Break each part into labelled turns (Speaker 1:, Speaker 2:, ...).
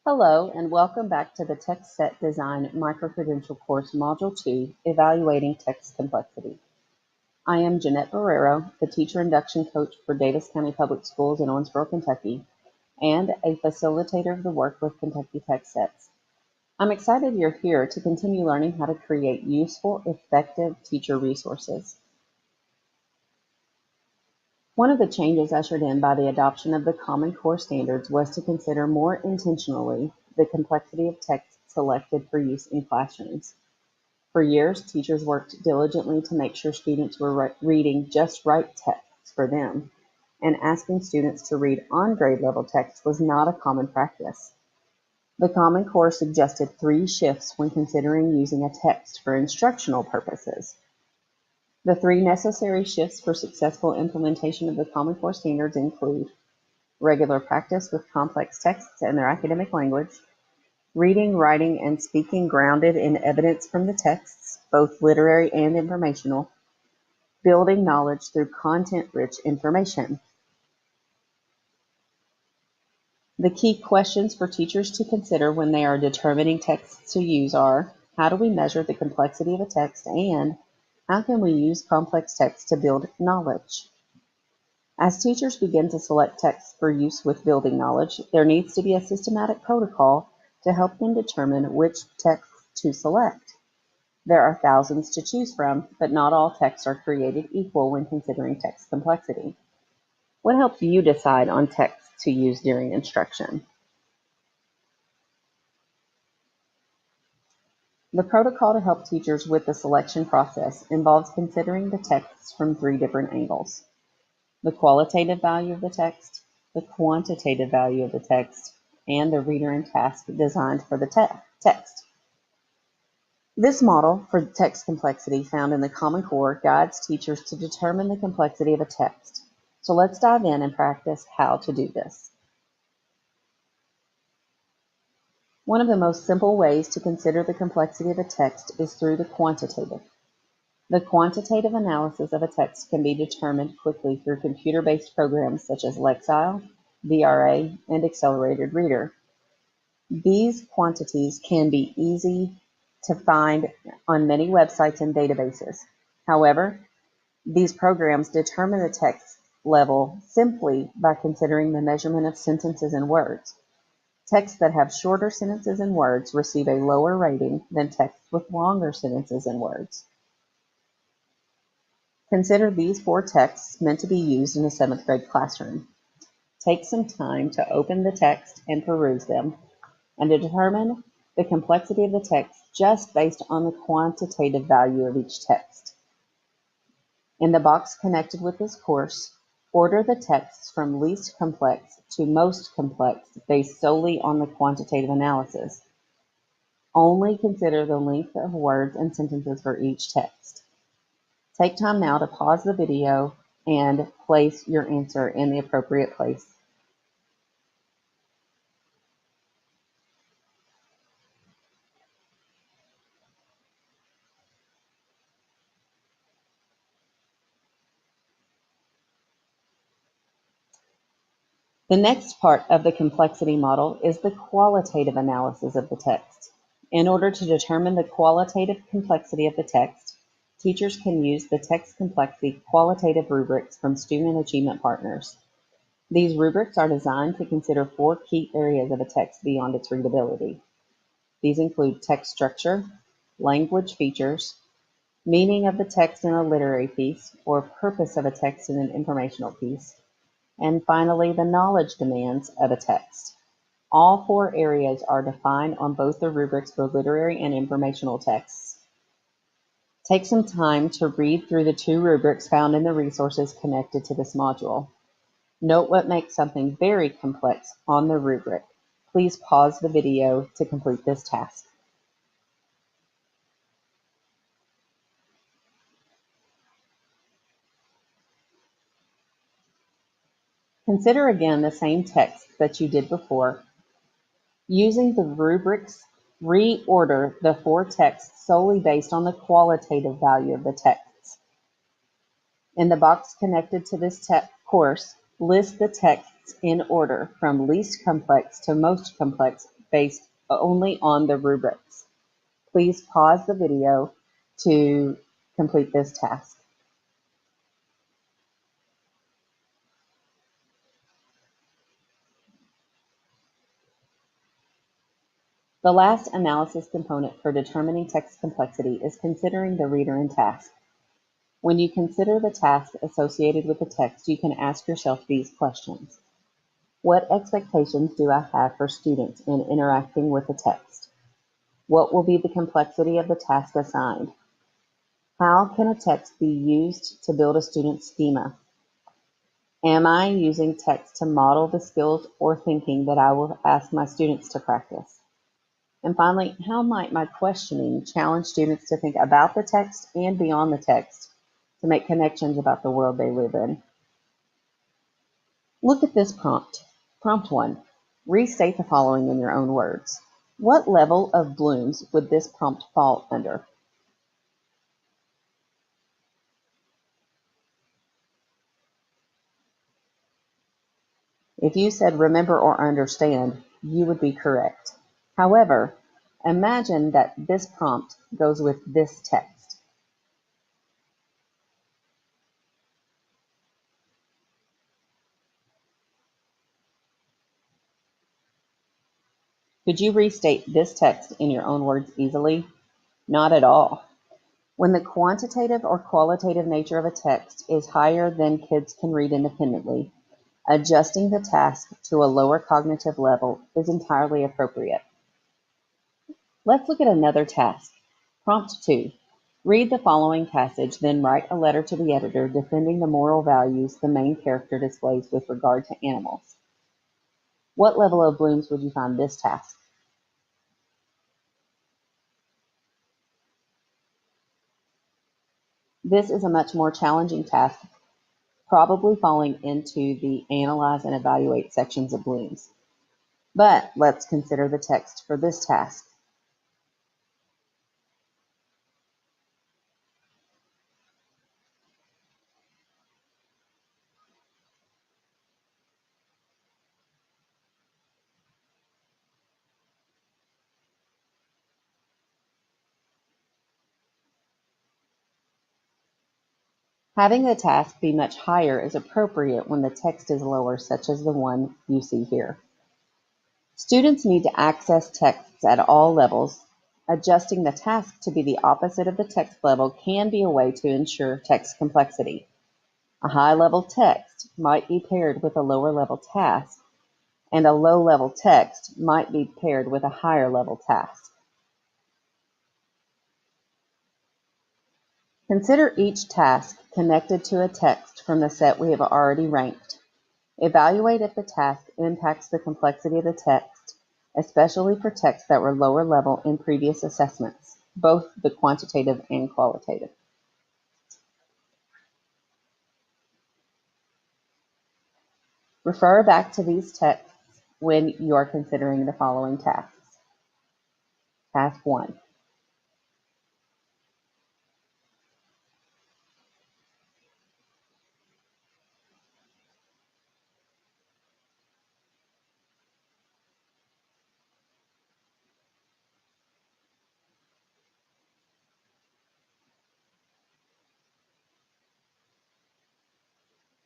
Speaker 1: Hello, and welcome back to the TextSet Design Microcredential course, Module 2, Evaluating Text Complexity. I am Jeanette Barrero, the Teacher Induction Coach for Davis County Public Schools in Owensboro, Kentucky, and a facilitator of the work with Kentucky TextSets. I'm excited you're here to continue learning how to create useful, effective teacher resources. One of the changes ushered in by the adoption of the Common Core standards was to consider more intentionally the complexity of text selected for use in classrooms. For years, teachers worked diligently to make sure students were reading just right texts for them, and asking students to read on grade level text was not a common practice. The Common Core suggested 3 shifts when considering using a text for instructional purposes. The 3 necessary shifts for successful implementation of the Common Core standards include regular practice with complex texts and their academic language, reading, writing, and speaking grounded in evidence from the texts, both literary and informational, building knowledge through content-rich information. The key questions for teachers to consider when they are determining texts to use are, how do we measure the complexity of a text, and how can we use complex text to build knowledge? As teachers begin to select texts for use with building knowledge, there needs to be a systematic protocol to help them determine which texts to select. There are thousands to choose from, but not all texts are created equal when considering text complexity. What helps you decide on texts to use during instruction? The protocol to help teachers with the selection process involves considering the texts from 3 different angles: the qualitative value of the text, the quantitative value of the text, and the reader and task designed for the text. This model for text complexity found in the Common Core guides teachers to determine the complexity of a text. So let's dive in and practice how to do this. One of the most simple ways to consider the complexity of a text is through the quantitative. The quantitative analysis of a text can be determined quickly through computer-based programs such as Lexile, VRA, and Accelerated Reader. These quantities can be easy to find on many websites and databases. However, these programs determine the text level simply by considering the measurement of sentences and words. Texts that have shorter sentences and words receive a lower rating than texts with longer sentences and words. Consider these 4 texts meant to be used in a 7th grade classroom. Take some time to open the text and peruse them, and to determine the complexity of the text just based on the quantitative value of each text. In the box connected with this course, order the texts from least complex to most complex based solely on the quantitative analysis. Only consider the length of words and sentences for each text. Take time now to pause the video and place your answer in the appropriate place. The next part of the complexity model is the qualitative analysis of the text. In order to determine the qualitative complexity of the text, teachers can use the text complexity qualitative rubrics from Student Achievement Partners. These rubrics are designed to consider 4 key areas of a text beyond its readability. These include text structure, language features, meaning of the text in a literary piece, or purpose of a text in an informational piece, and finally, the knowledge demands of a text. All 4 areas are defined on both the rubrics for literary and informational texts. Take some time to read through the 2 rubrics found in the resources connected to this module. Note what makes something very complex on the rubric. Please pause the video to complete this task. Consider again the same text that you did before. Using the rubrics, reorder the 4 texts solely based on the qualitative value of the texts. In the box connected to this course, list the texts in order from least complex to most complex based only on the rubrics. Please pause the video to complete this task. The last analysis component for determining text complexity is considering the reader and task. When you consider the task associated with the text, you can ask yourself these questions. What expectations do I have for students in interacting with the text? What will be the complexity of the task assigned? How can a text be used to build a student's schema? Am I using text to model the skills or thinking that I will ask my students to practice? And finally, how might my questioning challenge students to think about the text and beyond the text to make connections about the world they live in? Look at this prompt. Prompt 1. Restate the following in your own words. What level of Bloom's would this prompt fall under? If you said remember or understand, you would be correct. However, imagine that this prompt goes with this text. Could you restate this text in your own words easily? Not at all. When the quantitative or qualitative nature of a text is higher than kids can read independently, adjusting the task to a lower cognitive level is entirely appropriate. Let's look at another task. Prompt 2. Read the following passage, then write a letter to the editor defending the moral values the main character displays with regard to animals. What level of Bloom's would you find this task? This is a much more challenging task, probably falling into the analyze and evaluate sections of Bloom's. But let's consider the text for this task. Having the task be much higher is appropriate when the text is lower, such as the one you see here. Students need to access texts at all levels. Adjusting the task to be the opposite of the text level can be a way to ensure text complexity. A high-level text might be paired with a lower-level task, and a low-level text might be paired with a higher-level task. Consider each task connected to a text from the set we have already ranked. Evaluate if the task impacts the complexity of the text, especially for texts that were lower level in previous assessments, both the quantitative and qualitative. Refer back to these texts when you are considering the following tasks. Task 1.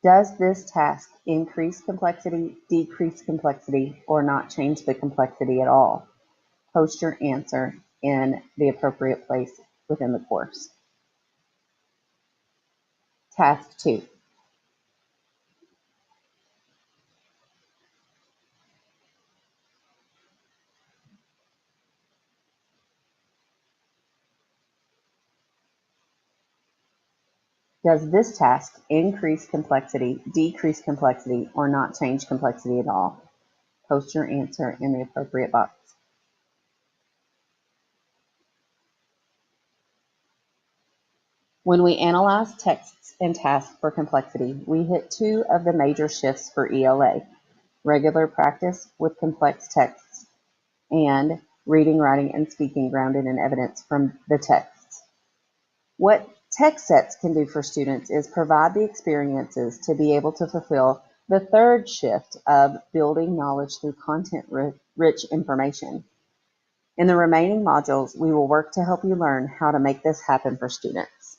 Speaker 1: Does this task increase complexity, decrease complexity, or not change the complexity at all? Post your answer in the appropriate place within the course. Task 2. Does this task increase complexity, decrease complexity, or not change complexity at all? Post your answer in the appropriate box. When we analyze texts and tasks for complexity, we hit two of the major shifts for ELA: regular practice with complex texts and reading, writing, and speaking grounded in evidence from the texts. What text sets can do for students is provide the experiences to be able to fulfill the third shift of building knowledge through content rich information. In the remaining modules, we will work to help you learn how to make this happen for students.